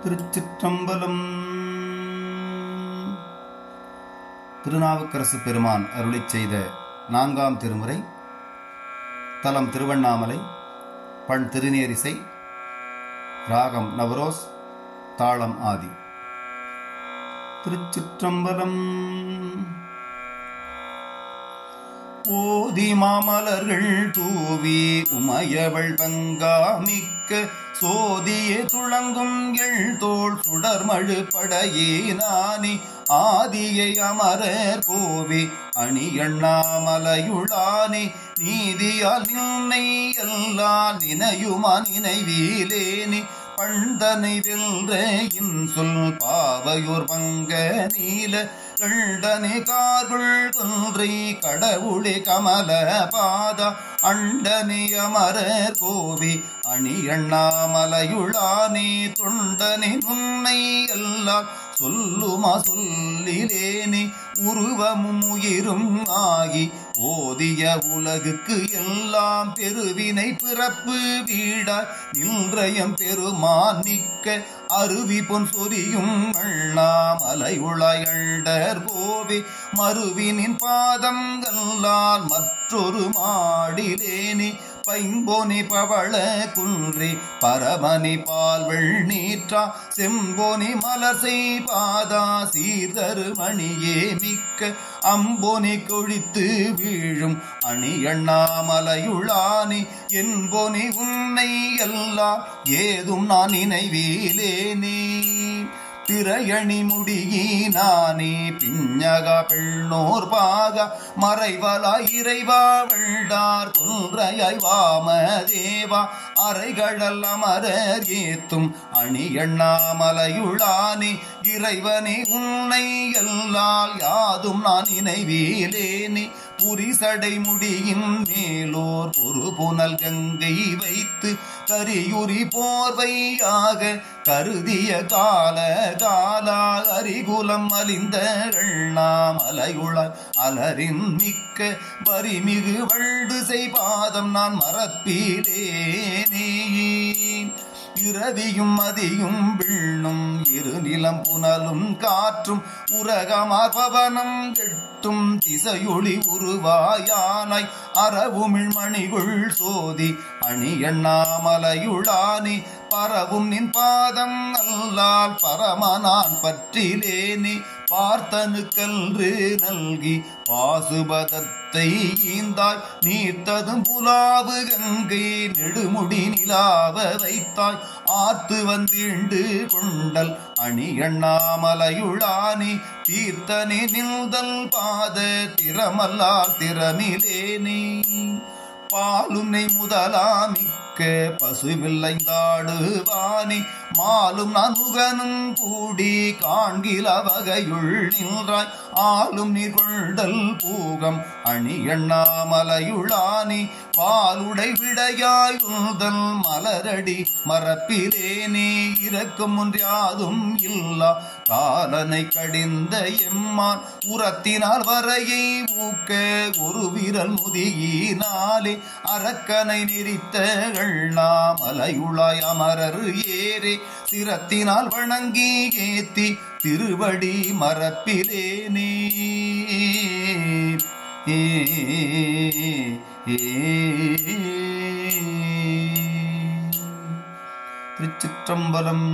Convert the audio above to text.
திருச்சிற்றம்பலம். திருநாவுக்கரசு பெருமான் அருளிச் செய்த 4ஆம் திருமுறை. தலம் திருவண்ணாமலை. பண் திருநேரிசை. ராகம் நவரோஸ். தாளம் ஆதி. திருச்சிற்றம்பலம். ஓதி மாமலர்கள் தூவி உமையவள் பங்காமிக்க சோதியே துளங்கும் எழுதோள் சுடர்மழு படையே நானி ஆதியை அமரர் கோவி அணியண்ணாமலையுளானே நீதியால் நின்னை எல்லால் நினையுமா நினைவீலேனி பண்டனை வெல்ற இன்சொல் பாவையோர் பங்க நீல கண்டனை கார்குள் கொன்றை கடவுளே கமல பாதா அண்டனை அமரர் கோவி அணியண்ணாமலையுளானே தொண்டனை முன்னை எல்லாம் சொல்லுமா சொல்லிலேனே உருவமும் உயிரும் ஆகி ஓதிய உலகுக்கு எல்லாம் பெருவினை பிறப்பு வீடாய் நின்றயம் பெருமான் நிற்க அருவி பொன் சொரியும் அண்ணாமலையுளையண்டர் கோவே மறுவினின் பாதங்களால் மற்றொரு மாடிலேனே பைம்போனி பவள குன்றி பரமணி பால்வெள் நீற்றா செம்போனி மலசை பாதா சீர்தரு மணியே மிக்க அம்போனி கொழித்து வீழும் அணியண்ணாமலையுளானே என்போனி உன்னை எல்லாம் ஏதும் நான் நினைவீலேனே திரையணி முடியினானே பிஞ்சகா பெண்ணோர் பாகா மறைவலா இறைவா வெள்ளார் கொன்றையாய் வாமதேவா அரைகடல் அமரர் ஏத்தும் அணியண்ணாமலையுளானே இறைவனே உன்னை எல்லால் யாதும் நான் நினைவீலேனே புரிசடை முடியின் மேலோர் பொறு புனல் கங்கை வைத்து கரியுரி போர்வையாக கருதிய கால காலா அரிகுலம் அலிந்த அண்ணாமலையுளாய் அலரின் மிக்க வரிமிகு வள்டு செய்பாதம் நான் மறப்பீரேனே இரவியும் மதியும் விண்ணும் இருநிலம் புனலும் காற்றும் உரகமார் பவனம் கெட்டும் திசையொளி உருவாயானாய் அறவுமிழ் மணிகுள் சோதி அணியண்ணாமலையுளானே பரவும் நின் பாதம் அல்லால் பரமனான் பற்றிலேனே பார்த்தனுக்கன்று நல்கி பாசுபதத்தை ஈந்தாய் நீர்த்ததும் புலாவு கங்கை நெடுமுடி நிலாவ வைத்தாய் ஆத்து வந்திண்டு கொண்டல் அணியண்ணாமலையுளானே தீர்த்தனே நில்தல் பாத திறமல்லால் திறமிலேனே பாலுனை முதலாமிக்க பசுவில்லைந்தாடுவானே மாலும் நான் முகனும் கூடி காண்கில வகையுள் நின்றாய் ஆளும் நீர் கொண்டல் பூகம் அணியண்ணாமலையுளானே பாலுடை விடையாய் உந்தல் மலரடி மரப்பிலேனே இறக்கும் ஒன்றியாதும் இல்லா காலனை கடிந்த எம்மான் உரத்தினால் வரையை ஊக்க ஒரு விரல் முதியினாலே அரக்கனை நெறித்த அண்ணாமலையுளாய் அமரர் ஏரே சிரத்தினால் வணங்கி ஏத்தி திருவடி மரப்பிலேனே திருச்சிற்றம்பலம்.